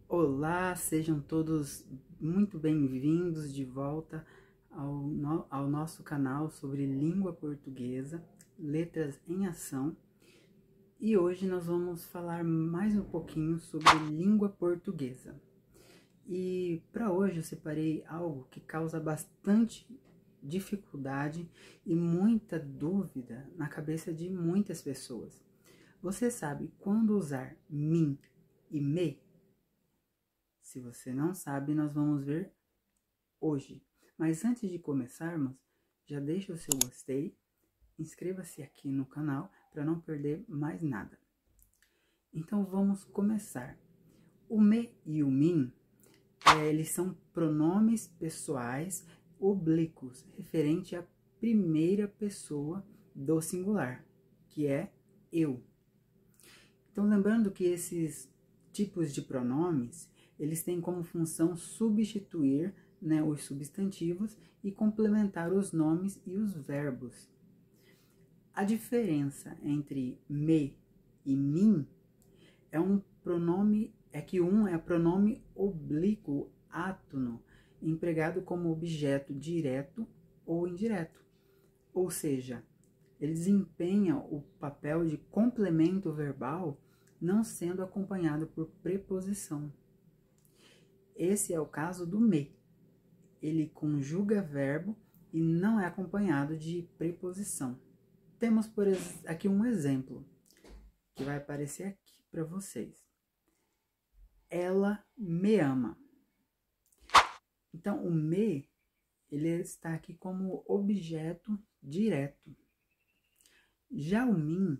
Olá, sejam todos muito bem-vindos de volta ao nosso canal sobre língua portuguesa, letras em ação. E hoje nós vamos falar mais um pouquinho sobre língua portuguesa. E para hoje eu separei algo que causa bastante dificuldade e muita dúvida na cabeça de muitas pessoas. Você sabe quando usar mim e me? Se você não sabe, nós vamos ver hoje. Mas antes de começarmos, já deixa o seu gostei, inscreva-se aqui no canal para não perder mais nada. Então vamos começar. O me e o mim, eles são pronomes pessoais oblíquos, referente à primeira pessoa do singular, que é eu. Então lembrando que esses tipos de pronomes, eles têm como função substituir, os substantivos e complementar os nomes e os verbos. A diferença entre me e mim é que um é pronome oblíquo átono, empregado como objeto direto ou indireto. Ou seja, ele desempenha o papel de complemento verbal, não sendo acompanhado por preposição. Esse é o caso do me. Ele conjuga verbo e não é acompanhado de preposição. Temos aqui um exemplo que vai aparecer aqui para vocês. Ela me ama. Então, o me, ele está aqui como objeto direto. Já o mim,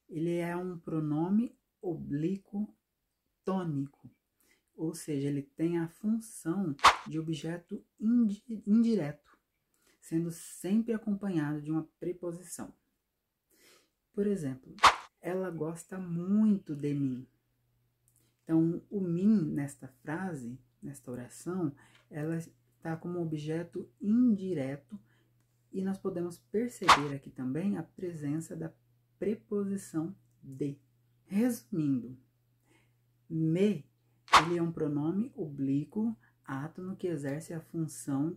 ele é um pronome oblíquo tônico. Ou seja, ele tem a função de objeto indireto, sendo sempre acompanhado de uma preposição. Por exemplo, ela gosta muito de mim. Então, o mim nesta frase, nesta oração, ela está como objeto indireto e nós podemos perceber aqui também a presença da preposição de. Resumindo, me, ele é um pronome oblíquo átono que exerce a função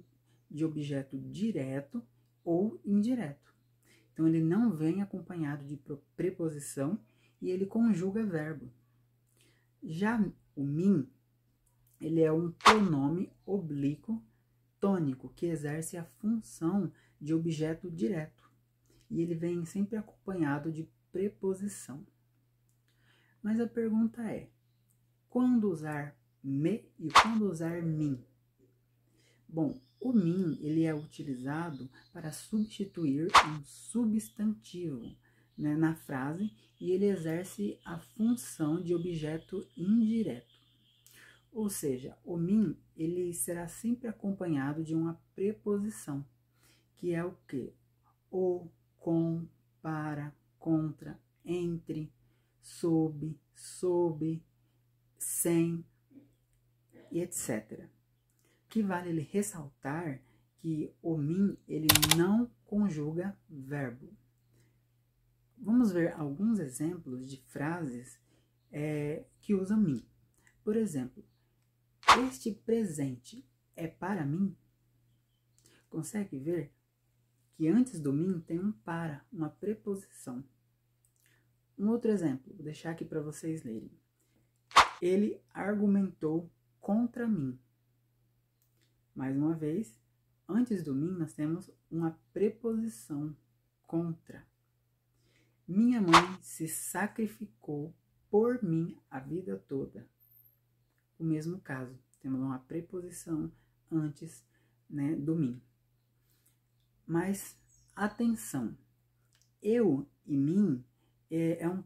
de objeto direto ou indireto. Então, ele não vem acompanhado de preposição e ele conjuga verbo. Já o mim, ele é um pronome oblíquo tônico que exerce a função de objeto direto. E ele vem sempre acompanhado de preposição. Mas a pergunta é, quando usar me e quando usar mim? Bom, o mim, ele é utilizado para substituir um substantivo, na frase, e ele exerce a função de objeto indireto. Ou seja, o mim, ele será sempre acompanhado de uma preposição, que é o quê? O, com, para, contra, entre, sob, sem e etc. Que vale ele ressaltar que o mim, ele não conjuga verbo. Vamos ver alguns exemplos de frases que usam mim. Por exemplo, este presente é para mim? Consegue ver que antes do mim tem um para, uma preposição. Um outro exemplo, vou deixar aqui para vocês lerem. Ele argumentou contra mim. Mais uma vez, antes do mim nós temos uma preposição, contra. Minha mãe se sacrificou por mim a vida toda. O mesmo caso, temos uma preposição antes, do mim. Mas, atenção, eu e mim é um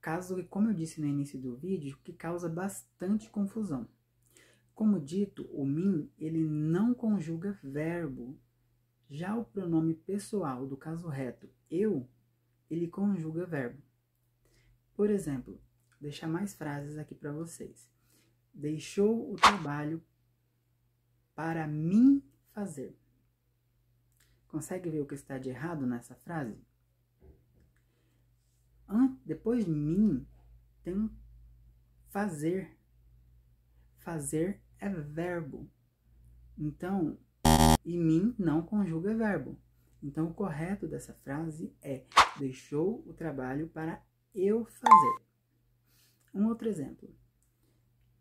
caso, como eu disse no início do vídeo, que causa bastante confusão. Como dito, o mim, ele não conjuga verbo. Já o pronome pessoal do caso reto, eu, ele conjuga verbo. Por exemplo, vou deixar mais frases aqui para vocês. Deixou o trabalho para mim fazer. Consegue ver o que está de errado nessa frase? Depois de mim, tem um fazer. fazer é verbo. Então, e mim não conjuga verbo. Então, o correto dessa frase é: deixou o trabalho para eu fazer. Um outro exemplo.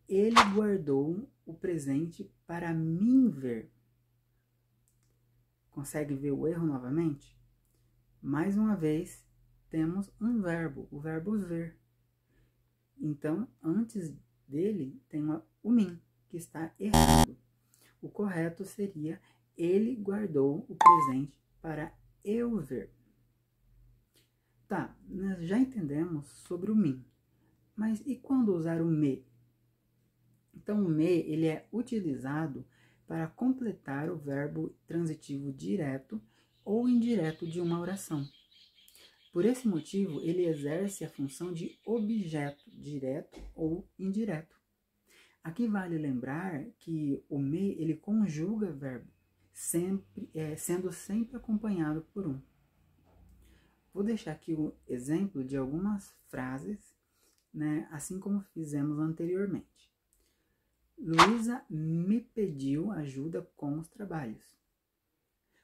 Ele guardou o presente para mim ver. Consegue ver o erro novamente? Mais uma vez, temos um verbo, o verbo ver. Então, antes dele tem o mim, que está errado. O correto seria: ele guardou o presente para eu ver. Tá, nós já entendemos sobre o mim. Mas e quando usar o me? Então, o me ele é utilizado para completar o verbo transitivo direto ou indireto de uma oração. Por esse motivo, ele exerce a função de objeto direto ou indireto. Aqui vale lembrar que o me ele conjuga verbo, sendo sempre acompanhado por um. Vou deixar aqui o exemplo de algumas frases, né, assim como fizemos anteriormente. Luísa me pediu ajuda com os trabalhos.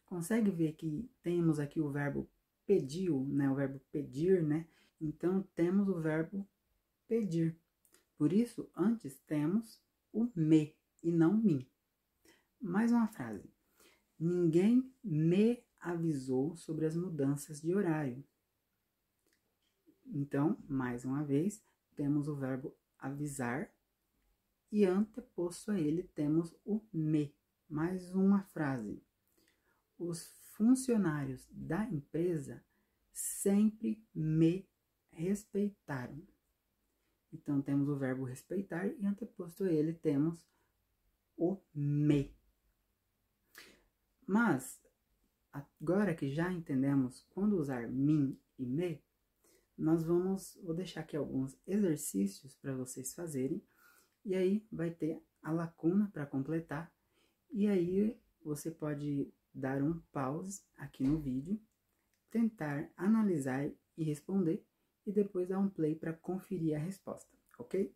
Consegue ver que temos aqui o verbo pediu, né, o verbo pedir, né? Então, temos o verbo pedir. Por isso, antes temos o me e não mim. Mais uma frase. Ninguém me avisou sobre as mudanças de horário. Então, mais uma vez, temos o verbo avisar e anteposto a ele temos o me. Mais uma frase. Os funcionários da empresa sempre me respeitaram. Então, temos o verbo respeitar e anteposto a ele temos o me. Mas, agora que já entendemos quando usar mim e me, vou deixar aqui alguns exercícios para vocês fazerem. E aí vai ter a lacuna para completar. E aí você pode dar um pause aqui no vídeo, tentar analisar e responder, e depois dar um play para conferir a resposta, ok?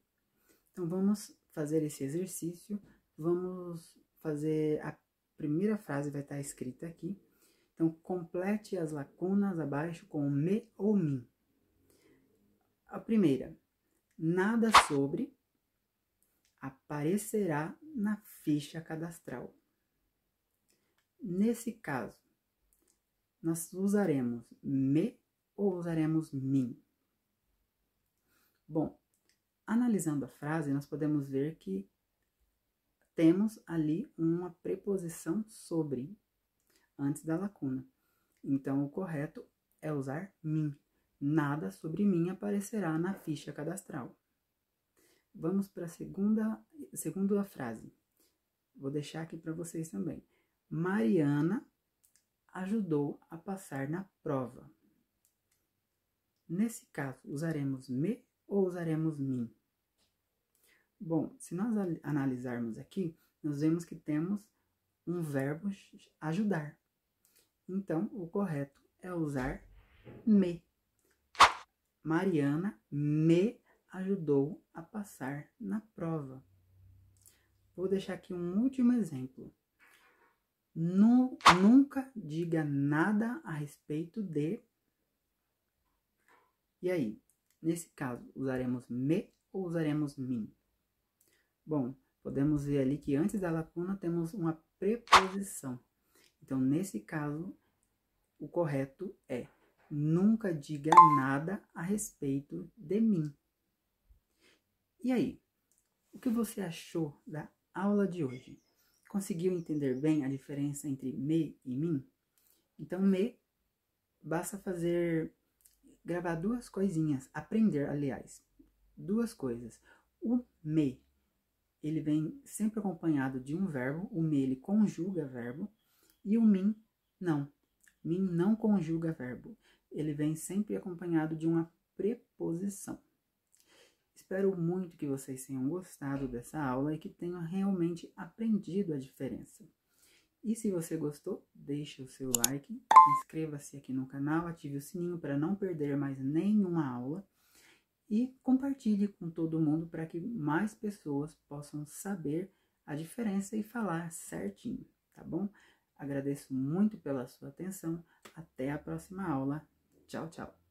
Então vamos fazer esse exercício. Vamos fazer a primeira frase, vai estar escrita aqui. Então complete as lacunas abaixo com me ou mim. A primeira, nada sobre aparecerá na ficha cadastral. Nesse caso, nós usaremos me ou usaremos mim? Bom, analisando a frase, nós podemos ver que temos ali uma preposição sobre, antes da lacuna. Então, o correto é usar mim. Nada sobre mim aparecerá na ficha cadastral. Vamos para a segunda frase. Vou deixar aqui para vocês também. Mariana ajudou a passar na prova. Nesse caso, usaremos me ou usaremos mim? Bom, se nós analisarmos aqui, nós vemos que temos um verbo ajudar. Então, o correto é usar me. Mariana me ajudou a passar na prova. Vou deixar aqui um último exemplo. Nunca diga nada a respeito de... E aí, nesse caso, usaremos me ou usaremos mim? Bom, podemos ver ali que antes da lacuna temos uma preposição. Então, nesse caso, o correto é nunca diga nada a respeito de mim. E aí, o que você achou da aula de hoje? Conseguiu entender bem a diferença entre me e mim? Então, me, basta gravar duas coisinhas, aprender, aliás, duas coisas. O me, ele vem sempre acompanhado de um verbo, o me, ele conjuga verbo, e o mim, não. Mim não conjuga verbo, ele vem sempre acompanhado de uma preposição. Espero muito que vocês tenham gostado dessa aula e que tenham realmente aprendido a diferença. E se você gostou, deixe o seu like, inscreva-se aqui no canal, ative o sininho para não perder mais nenhuma aula. e compartilhe com todo mundo para que mais pessoas possam saber a diferença e falar certinho, tá bom? Agradeço muito pela sua atenção. Até a próxima aula. Tchau, tchau.